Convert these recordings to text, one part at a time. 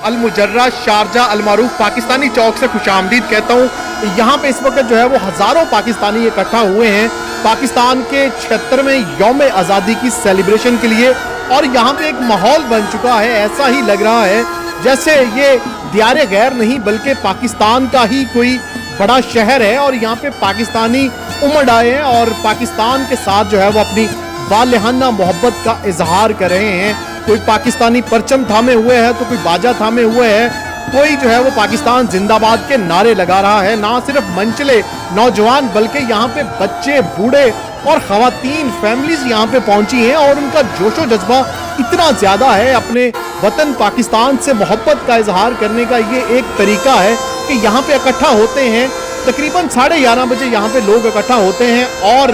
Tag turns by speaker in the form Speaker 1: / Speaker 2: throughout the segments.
Speaker 1: अल मुजर्रा Sharjah अल मारूफ पाकिस्तानी चौक से खुशामदीद कहता हूँ। यहाँ पे इस वक्त जो है वो हज़ारों पाकिस्तानी इकट्ठा हुए हैं पाकिस्तान के 76वें यौम आज़ादी की सेलिब्रेशन के लिए, और यहाँ पे एक माहौल बन चुका है। ऐसा ही लग रहा है जैसे ये दियारे गैर नहीं बल्कि पाकिस्तान का ही कोई बड़ा शहर है और यहाँ पे पाकिस्तानी उमड़ आए हैं और पाकिस्तान के साथ जो है वो अपनी वालिहाना मोहब्बत का इजहार कर रहे हैं। कोई पाकिस्तानी परचम थामे हुए है तो कोई बाजा थामे हुए है, कोई जो है वो पाकिस्तान जिंदाबाद के नारे लगा रहा है। ना सिर्फ मंचले नौजवान बल्कि यहाँ पे बच्चे, बूढ़े और ख़वातीन फैमिलीज यहाँ पे पहुंची हैं और उनका जोशो जज्बा इतना ज़्यादा है। अपने वतन पाकिस्तान से मोहब्बत का इजहार करने का ये एक तरीका है कि यहाँ पे इकट्ठा होते हैं। तकरीबन 11:30 बजे यहाँ पे लोग इकट्ठा होते हैं और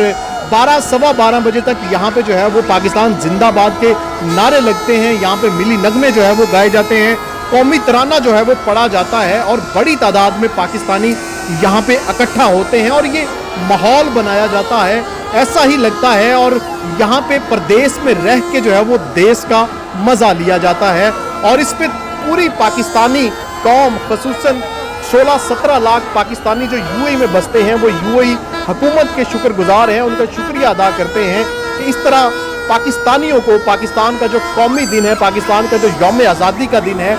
Speaker 1: 12 सवा 12 बजे तक यहाँ पे जो है वो पाकिस्तान जिंदाबाद के नारे लगते हैं। यहाँ पे मिली नगमे जो है वो गाए जाते हैं, कौमी तराना जो है वो पढ़ा जाता है और बड़ी तादाद में पाकिस्तानी यहाँ पे इकट्ठा होते हैं और ये माहौल बनाया जाता है। ऐसा ही लगता है और यहाँ पे प्रदेश में रह के जो है वो देश का मज़ा लिया जाता है और इस पे पूरी पाकिस्तानी कौम खसूसन 16-17 लाख पाकिस्तानी जो यूएई में बसते हैं वो यूएई हुकूमत के शुक्रगुजार हैं, उनका शुक्रिया अदा करते हैं कि इस तरह पाकिस्तानियों को पाकिस्तान का जो कौमी दिन है, पाकिस्तान का जो यौम आज़ादी का दिन है,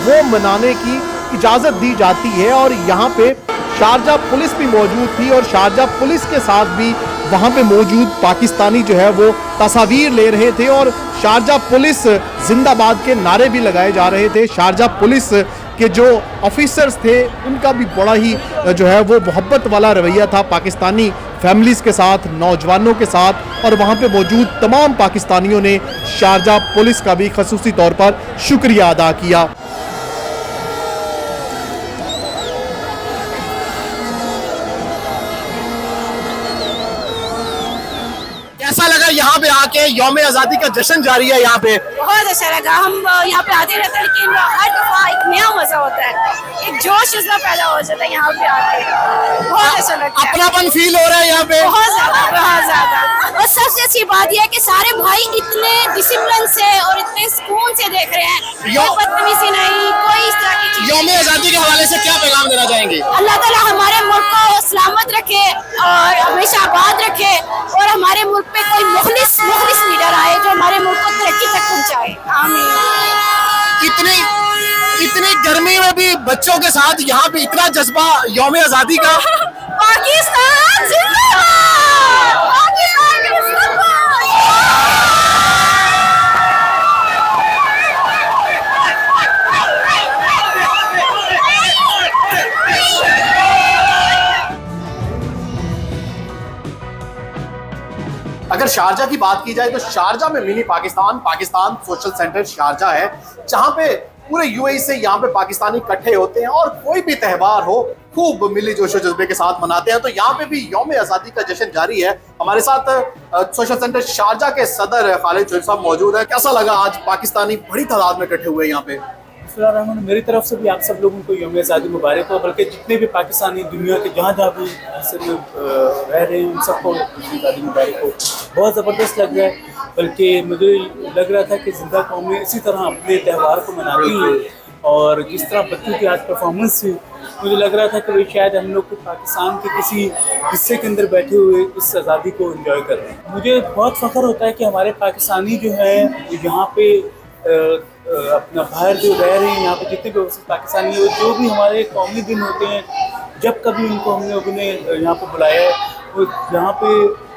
Speaker 1: वो मनाने की इजाज़त दी जाती है। और यहाँ पे शारजा पुलिस भी मौजूद थी और शारजा पुलिस के साथ भी वहाँ पे मौजूद पाकिस्तानी जो है वो तस्वीर ले रहे थे और शारजा पुलिस जिंदाबाद के नारे भी लगाए जा रहे थे। शारजा पुलिस के जो ऑफिसर्स थे उनका भी बड़ा ही जो है वो मोहब्बत वाला रवैया था पाकिस्तानी फैमिलीज़ के साथ, नौजवानों के साथ, और वहाँ पे मौजूद तमाम पाकिस्तानियों ने शारजा पुलिस का भी खसूसी तौर पर शुक्रिया अदा किया। कैसा लगा यहाँ पे आके? यौम आज़ादी का जश्न जारी है यहाँ पे।
Speaker 2: बहुत अच्छा लगा। हम यहाँ पे आते रहते हैं लेकिन हर दफा एक नया मजा होता है, एक जोश जज्बा पैदा हो जाता है यहाँ पे आके। बहुत अच्छा लगता है,
Speaker 1: अपनापन फील हो रहा है यहाँ पे
Speaker 2: बहुत ज्यादा, बहुत ज्यादा। और सबसे अच्छी बात यह है कि सारे भाई इतने डिसिप्लिन से और इतने सुकून से देख रहे हैं, कोई बदतमीजी नहीं, कोई इस तरह की चीज।
Speaker 1: यौम आज़ादी के हवाले से क्या पैगाम देना चाहेंगे?
Speaker 2: अल्लाह ताला हमारे मुल्क को सलामत रखे और हमेशा आबाद रखे और हमारे मुल्क पे कोई मुखलिस लीडर आए जो हमारे मुल्क को तरक्की तक पहुंचाए। आमीन।
Speaker 1: इतनी गर्मी में भी बच्चों के साथ यहाँ पे इतना जज्बा यौम आज़ादी का।
Speaker 2: पाकिस्तान जिंदाबाद, पाकिस्तान जिंदाबाद।
Speaker 1: अगर शारजा की बात की जाए तो शारजा में mini Pakistan social centre Sharjah है, जहां पे पूरे यूएई से यहाँ पे पाकिस्तानी इकट्ठे होते हैं और कोई भी त्यौहार हो खूब मिली जोशो जज्बे के साथ मनाते हैं। तो यहाँ पे भी यौम आज़ादी का जश्न जारी है। हमारे साथ सोशल सेंटर शारजा के सदर खालिद जोहरी साहब मौजूद है। कैसा लगा आज पाकिस्तानी बड़ी तादाद में इकट्ठे हुए यहाँ पे?
Speaker 3: मेरी तरफ से भी आप सब लोगों को यौम आज़ादी मुबारक हो, बल्कि जितने भी पाकिस्तानी दुनिया के जहाँ भी रह रहे हैं उन सबको आज़ादी मुबारक हो। बहुत ज़बरदस्त लग रहा है, बल्कि मुझे लग रहा था कि ज़िंदा कौमें इसी तरह अपने त्यौहार को मनाती हैं और जिस तरह बच्चों की आज परफॉर्मेंस थी, मुझे लग रहा था कि भाई शायद हम लोग को पाकिस्तान के किसी हिस्से के अंदर बैठे हुए इस आज़ादी को एंजॉय कर रहे हैं। मुझे बहुत फ़ख्र होता है कि हमारे पाकिस्तानी जो है यहाँ पे अपना बाहर जो रह रहे हैं, यहाँ पे जितने भी पाकिस्तानी हैं, जो भी हमारे कौमी दिन होते हैं, जब कभी हमने उन्हें यहाँ पे बुलाया है, वो यहाँ पे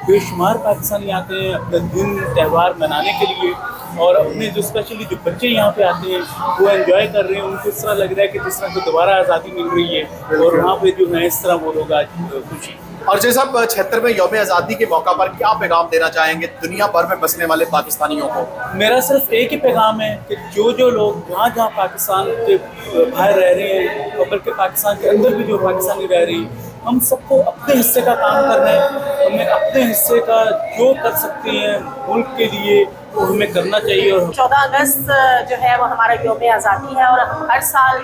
Speaker 3: बेशुमार पाकिस्तानी आते हैं अपना दिन त्यौहार मनाने के लिए और अपने जो स्पेशली जो बच्चे यहाँ पे आते हैं वो एंजॉय कर रहे हैं। उनको इस तरह लग रहा है कि जिस तरह को दोबारा आज़ादी मिल रही है और वहाँ पे जो है इस तरह वो लोग आज खुशी।
Speaker 1: और जैसे आप 76वें यौम आज़ादी के मौका पर क्या पैगाम देना चाहेंगे दुनिया भर में बसने वाले पाकिस्तानियों को?
Speaker 3: मेरा सिर्फ एक ही पैगाम है कि जो लोग जहाँ पाकिस्तान के बाहर रह रहे हैं और बल्कि पाकिस्तान के अंदर भी जो पाकिस्तानी रह रहे हैं, हम सबको अपने हिस्से का काम करना है। हमें अपने हिस्से का जो कर सकते हैं मुल्क के लिए वो हमें करना चाहिए। और
Speaker 2: 14 अगस्त जो है वो हमारा यौम आज़ादी है और हम हर साल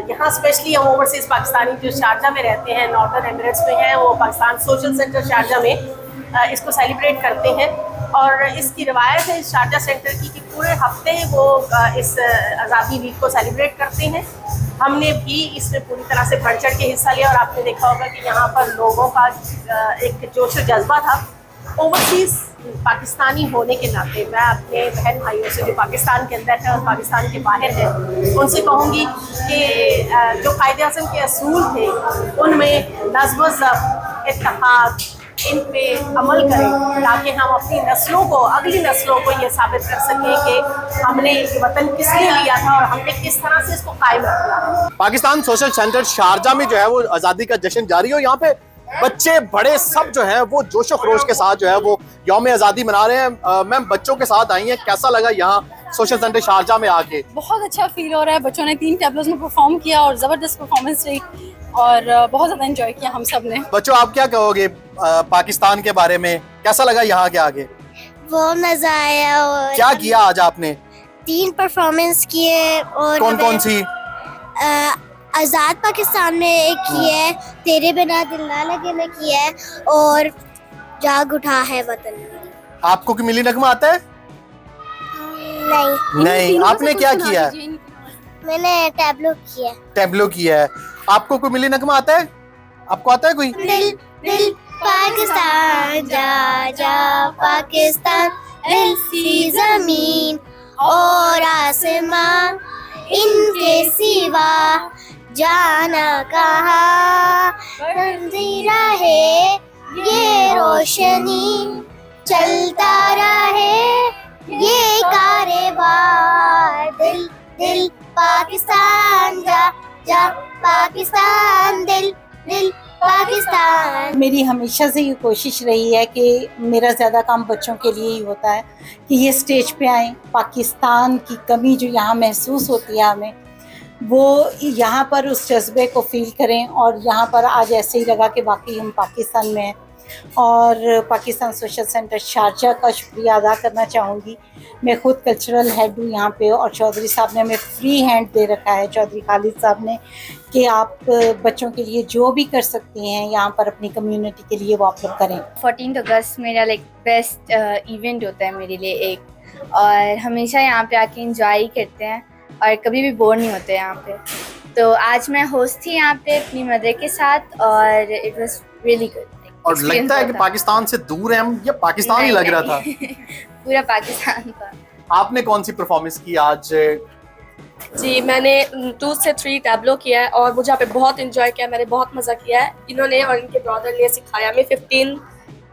Speaker 2: यहाँ स्पेशली हम ओवरसीज़ पाकिस्तानी जो शारजा में रहते हैं, नॉर्दर्न एमिरेट्स में हैं, वो पाकिस्तान सोशल सेंटर शारजा में इसको सेलिब्रेट करते हैं।
Speaker 4: और इसकी रवायत है शारजा सेंटर की कि पूरे हफ्ते वो इस आज़ादी वीक को सेलिब्रेट करते हैं। हमने भी इसमें पूरी तरह से बढ़ चढ़ के हिस्सा लिया और आपने देखा होगा कि यहाँ पर लोगों का एक जोश और जज्बा था। ओवरसीज़ पाकिस्तानी होने के नाते मैं अपने बहन भाइयों से जो पाकिस्तान के अंदर है और पाकिस्तान के बाहर है उनसे कहूँगी कि जो कायदे आज़म के असूल थे उनमें नज़्म व ज़ब्त, इत्तेहाद, इन पे अमल करें ताकि हम अपनी नस्लों को, अगली नस्लों को ये साबित कर सकें कि हमने ये वतन किस लिए लिया था और हमने किस तरह से इसको कायम रखना।
Speaker 1: पाकिस्तान सोशल सेंटर शारजा में जो है वो आज़ादी का जश्न जारी हो, यहाँ पे बच्चे बड़े सब जो है वो जोशो खरोश के साथ जो है वो यौम आज़ादी मना रहे हैं। मैम बच्चों के साथ आई हैं, कैसा लगा यहाँ सोशल सेंटर शारजा में आके?
Speaker 5: बहुत अच्छा फील हो रहा है। बच्चों ने 3 टैबलोज में परफॉर्म किया और ज़बरदस्त परफॉर्मेंस रही और बहुत ज़्यादा एंजॉय किया हम सब ने।
Speaker 1: बच्चों आप क्या कहोगे पाकिस्तान के बारे में, कैसा लगा यहाँ के आगे?
Speaker 6: वो मजा आया। और
Speaker 1: क्या किया आज आपने?
Speaker 6: 3 परफॉर्मेंस किए और
Speaker 1: कौन कौन सी?
Speaker 6: आज़ाद पाकिस्तान में एक की है, तेरे बिना दिल ना लगे में की है और जाग उठा है वतन।
Speaker 1: आपको कि मिली नगमा आता है? नहीं। आपने क्या किया है?
Speaker 6: मैंने टैबलो किया।
Speaker 1: टैबलो किया है। आपको कोई मिली नगमा आता है? आपको आता है कोई?
Speaker 6: दिल दिल पाकिस्तान जा जा पाकिस्तान, दिल सी जमीन और आसमां, इनके सिवा जाना कहाँ, मंजीरा है ये रोशनी, चलता रहे ये कारेवार, दिल दिल पाकिस्तान जा जा पाकिस्तान, दिल दिल पाकिस्तान।
Speaker 7: मेरी हमेशा से ये कोशिश रही है कि मेरा ज़्यादा काम बच्चों के लिए ही होता है कि ये स्टेज पे आएँ, पाकिस्तान की कमी जो यहाँ महसूस होती है हमें, वो यहाँ पर उस जज्बे को फील करें। और यहाँ पर आज ऐसे ही लगा कि वाकई हम पाकिस्तान में हैं। और पाकिस्तान सोशल सेंटर शारजा का शुक्रिया अदा करना चाहूँगी। मैं ख़ुद कल्चरल हेड हूँ यहाँ पे और चौधरी साहब ने हमें फ्री हैंड दे रखा है, चौधरी खालिद साहब ने, कि आप बच्चों के लिए जो भी कर सकती हैं यहाँ पर अपनी कम्युनिटी के लिए वो आप लोग करें।
Speaker 8: 14 अगस्त मेरा बेस्ट इवेंट होता है मेरे लिए एक, और हमेशा यहाँ पे आके इंजॉय करते हैं और कभी भी बोर नहीं होते यहाँ पे। तो आज मैं होस्ट थी यहाँ पे अपनी मदर के साथ और इट वाज रियली गुड।
Speaker 1: और लगता है कि पाकिस्तान से दूर है हम, या पाकिस्तान ही लग रहा था?
Speaker 8: पूरा पाकिस्तान था।
Speaker 1: आपने कौन सी परफॉर्मेंस की आज?
Speaker 9: जी मैंने 2 से 3 टैबलो किया है और मुझे यहाँ पे बहुत इंजॉय किया, मैंने बहुत मज़ा किया है। इन्होंने और इनके ब्रदर ने सिखाया। हमें 15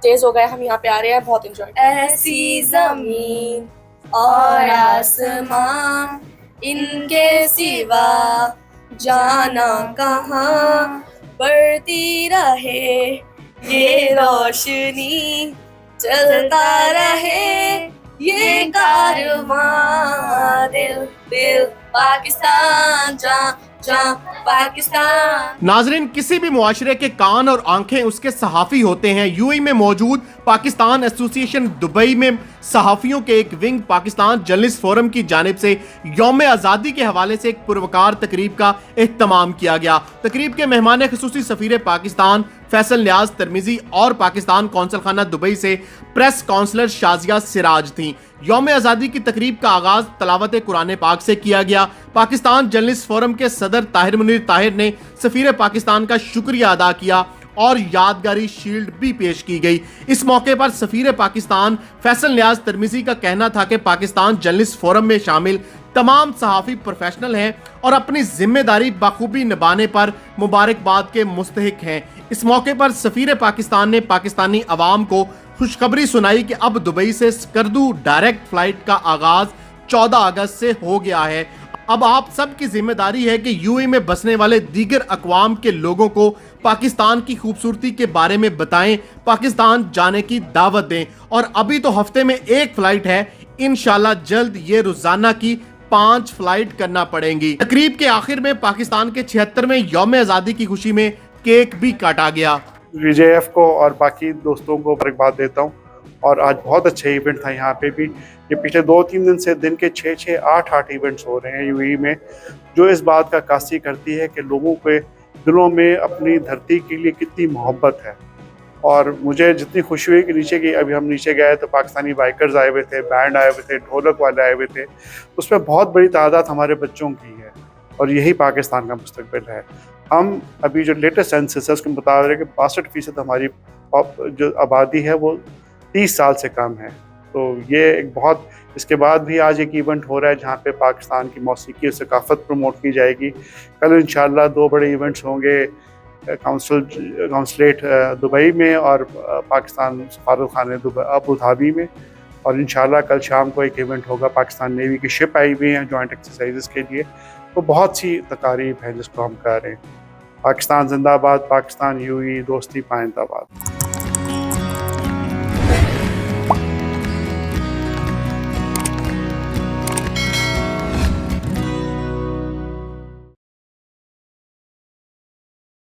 Speaker 9: डेज हो गए हम यहाँ पे आ रहे हैं, बहुत इंजॉय।
Speaker 2: ऐसी जमीन और आसमां, इनके सिवा जाना कहाँ, बढ़ती रहे ये रोशनी, चलता रहे ये कारवां, दिल दिल पाकिस्तान जा जा पाकिस्तान।
Speaker 1: नाजरीन, किसी भी मुआशरे के कान और आंखें उसके सहाफ़ी होते हैं। यूएई में मौजूद पाकिस्तान एसोसिएशन दुबई में सहाफ़ियों के एक विंग पाकिस्तान जर्नलिस्ट फोरम की जानिब से यौम आज़ादी के हवाले से एक पुरवकार तकरीब का एहतमाम किया गया। तकरीब के मेहमान ख़ुसूसी सफ़ीर पाकिस्तान फैसल न्याज तरमीज़ी और पाकिस्तान कौंसल खाना दुबई से प्रेस काउंसलर शाजिया सिराज थीं। यौम आज़ादी की तकरीब का आगाज़ तलावत कुरान पाक से किया गया। पाकिस्तान जर्नलिस्ट फोरम के सदर ताहिर मुनीर ताहिर ने सफ़ीर पाकिस्तान का शुक्रिया अदा किया और यादगारी शील्ड भी पेश की गई। इस मौके पर सफ़ीर पाकिस्तान फैसल न्याज तरमीज़ी का कहना था कि पाकिस्तान जर्नलिस्ट फोरम में शामिल तमाम सहाफ़ी प्रोफेशनल हैं और अपनी जिम्मेदारी बखूबी निभाने पर मुबारकबाद के मुस्तहिक हैं। इस मौके पर सफ़ीर पाकिस्तान ने पाकिस्तानी अवाम को खुशखबरी सुनाई कि अब दुबई से स्कर्दू डायरेक्ट फ्लाइट का आगाज 14 अगस्त से हो गया है। अब आप सब की जिम्मेदारी है कि यूएई में बसने वाले दीगर अक़वाम के लोगों को पाकिस्तान की खूबसूरती के बारे में बताएं, पाकिस्तान जाने की दावत दें। और अभी तो हफ्ते में 1 फ्लाइट है, इंशाल्लाह जल्द ये रोजाना की 5 फ्लाइट करना पड़ेंगी। तकरीब के आखिर में पाकिस्तान के 76वें यौम आज़ादी की खुशी में केक भी काटा गया।
Speaker 10: विजेएफ को और बाकी दोस्तों को मुबारकबाद देता हूँ। और आज बहुत अच्छा इवेंट था यहाँ पे भी। ये पिछले 2-3 दिन से दिन के 6-6, 8-8 इवेंट्स हो रहे हैं यूएई में, जो इस बात का अक्कासी करती है कि लोगों के दिलों में अपनी धरती के लिए कितनी मोहब्बत है। और मुझे जितनी खुशी हुई कि नीचे की अभी हम नीचे गए तो पाकिस्तानी बाइकर्स आए हुए थे, बैंड आए हुए थे, ढोलक वाले आए हुए थे, उसमें बहुत बड़ी तादाद हमारे बच्चों की है और यही पाकिस्तान का मुस्तकबिल है। हम अभी जो लेटेस्ट सेंसस है उसके मुताबिक 62% हमारी जो आबादी है वो 30 साल से कम है। तो ये एक बहुत, इसके बाद भी आज एक इवेंट हो रहा है जहाँ पे पाकिस्तान की मौसीकी और सकाफ़त प्रमोट की जाएगी। कल इंशाल्लाह 2 बड़े इवेंट्स होंगे काउंसलेट दुबई में और पाकिस्तान सफारत खाने अबू धाबी में, और इंशाल्लाह कल शाम को एक इवेंट होगा। पाकिस्तान नेवी की शिप आई हुई हैं जॉइंट एक्सरसाइजेस के लिए। तो बहुत सी तकारीब हैं जिसको हम कर रहे हैं। पाकिस्तान जिंदाबाद, पाकिस्तान यूएई दोस्ती पाइंदाबाद।